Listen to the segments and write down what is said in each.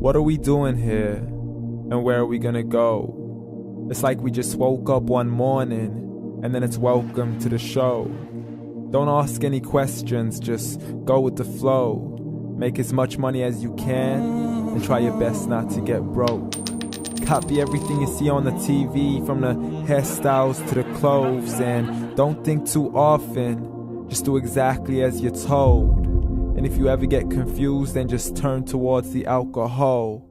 What are we doing here? And where are we gonna go? It's like we just woke up one morning and then it's welcome to the show. Don't ask any questions, just go with the flow. Make as much money as you can and try your best not to get broke. Copy everything you see on the TV, from the hairstyles to the clothes, and don't think too often, just do exactly as you're told. And if you ever get confused, then just turn towards the alcohol.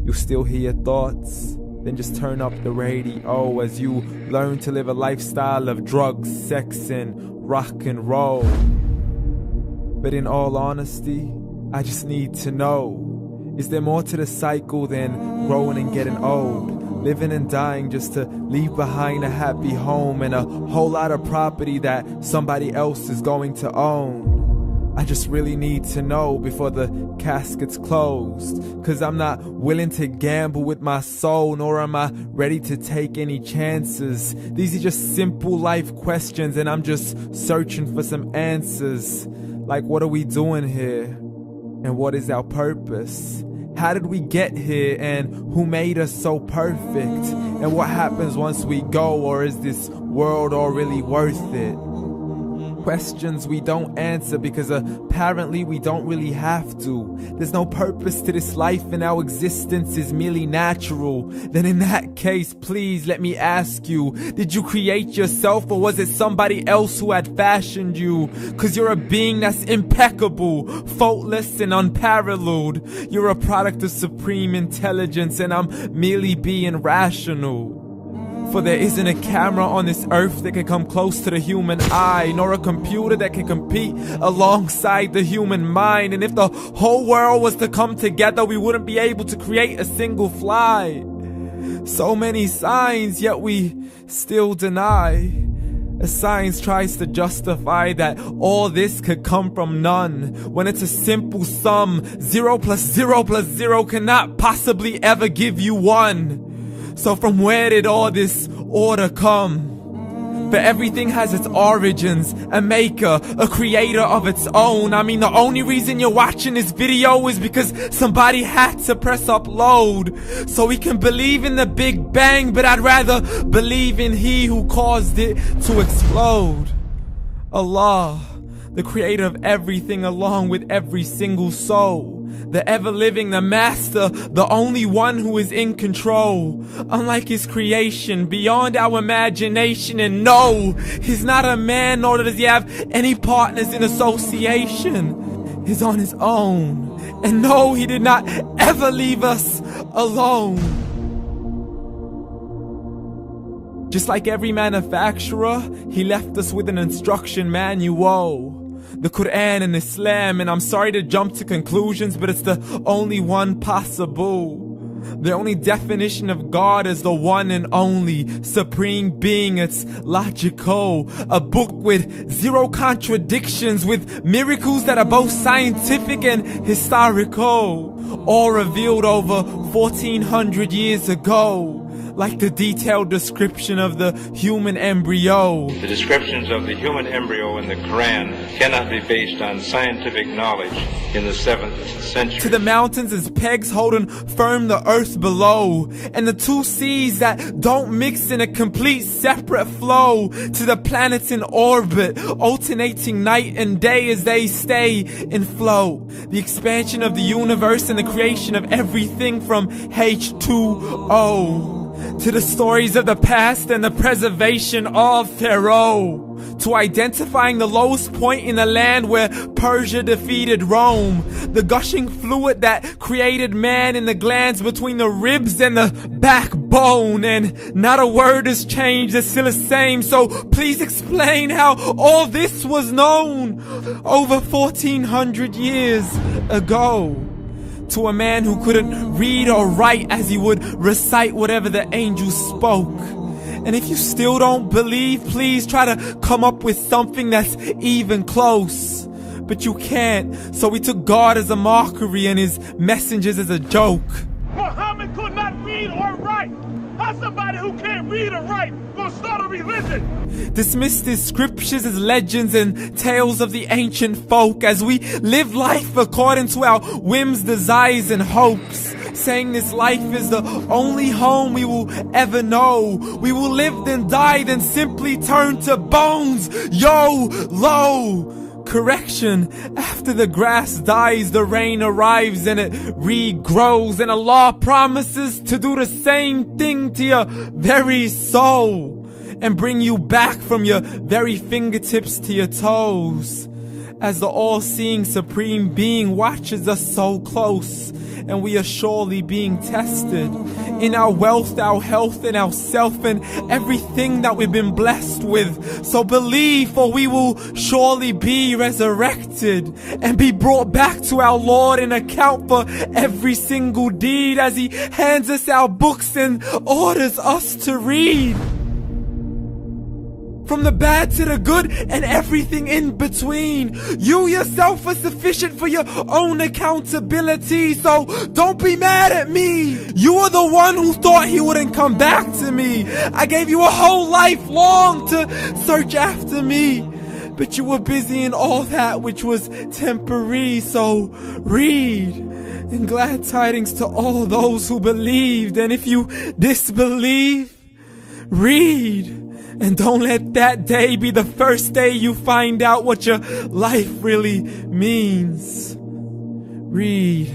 You'll still hear your thoughts, then just turn up the radio as you learn to live a lifestyle of drugs, sex, and rock and roll. But in all honesty, I just need to know, is there more to the cycle than growing and getting old? Living and dying just to leave behind a happy home and a whole lot of property that somebody else is going to own. I just really need to know before the casket's closed, 'cause I'm not willing to gamble with my soul, nor am I ready to take any chances. These are just simple life questions and I'm just searching for some answers. Like, what are we doing here? And what is our purpose? How did we get here, and who made us so perfect? And what happens once we go, or is this world all really worth it? Questions we don't answer because apparently we don't really have to. There's no purpose to this life and our existence is merely natural. Then in that case, please let me ask you, did you create yourself, or was it somebody else who had fashioned you? 'Cause you're a being that's impeccable, faultless and unparalleled. You're a product of supreme intelligence and I'm merely being rational. For there isn't a camera on this earth that can come close to the human eye, nor a computer that can compete alongside the human mind. And if the whole world was to come together, we wouldn't be able to create a single fly. So many signs, yet we still deny. As science tries to justify that all this could come from none, when it's a simple sum. 0 plus 0 plus 0 cannot possibly ever give you 1. So from where did all this order come? For everything has its origins, a maker, a creator of its own. I mean, the only reason you're watching this video is because somebody had to press upload. So we can believe in the Big Bang, but I'd rather believe in He who caused it to explode. Allah, the creator of everything along with every single soul. The ever-living, the master, the only one who is in control. Unlike his creation, beyond our imagination. And no, he's not a man, nor does he have any partners in association. He's on his own. And no, he did not ever leave us alone. Just like every manufacturer, he left us with an instruction manual. The Quran and Islam, and I'm sorry to jump to conclusions, but it's the only one possible. The only definition of God is the one and only supreme being. It's logical. A book with 0 contradictions, with miracles that are both scientific and historical, all revealed over 1400 years ago. Like the detailed description of the human embryo. The descriptions of the human embryo in the Quran cannot be based on scientific knowledge in the 7th century. To the mountains as pegs holding firm the earth below, and the 2 seas that don't mix in a complete separate flow. To the planets in orbit, alternating night and day as they stay in flow. The expansion of the universe and the creation of everything from H2O. To the stories of the past and the preservation of Pharaoh. To identifying the lowest point in the land where Persia defeated Rome. The gushing fluid that created man in the glands between the ribs and the backbone. And not a word has changed, it's still the same. So please explain how all this was known over 1400 years ago. To a man who couldn't read or write, as he would recite whatever the angels spoke. And if you still don't believe, please try to come up with something that's even close. But you can't, so we took God as a mockery and his messengers as a joke. Muhammad could not read or write. How's somebody who can't read or write gonna start a religion? Dismissed his scriptures as legends and tales of the ancient folk, as we live life according to our whims, desires and hopes. saying this life is the only home we will ever know. We will live then die, then simply turn to bones. YOLO! Correction, after the grass dies, the rain arrives and it regrows, and Allah promises to do the same thing to your very soul and bring you back from your very fingertips to your toes, as the all-seeing supreme being watches us so close, and we are surely being tested in our wealth, our health, and our self, and everything that we've been blessed with. So believe, for we will surely be resurrected and be brought back to our Lord and account for every single deed, as He hands us our books and orders us to read. From the bad to the good and everything in between. You yourself are sufficient for your own accountability, so don't be mad at me. You are the one who thought He wouldn't come back to me. I gave you a whole life long to search after me, but you were busy in all that which was temporary. So read, and glad tidings to all those who believed. And if you disbelieve, read. And don't let that day be the first day you find out what your life really means. Read.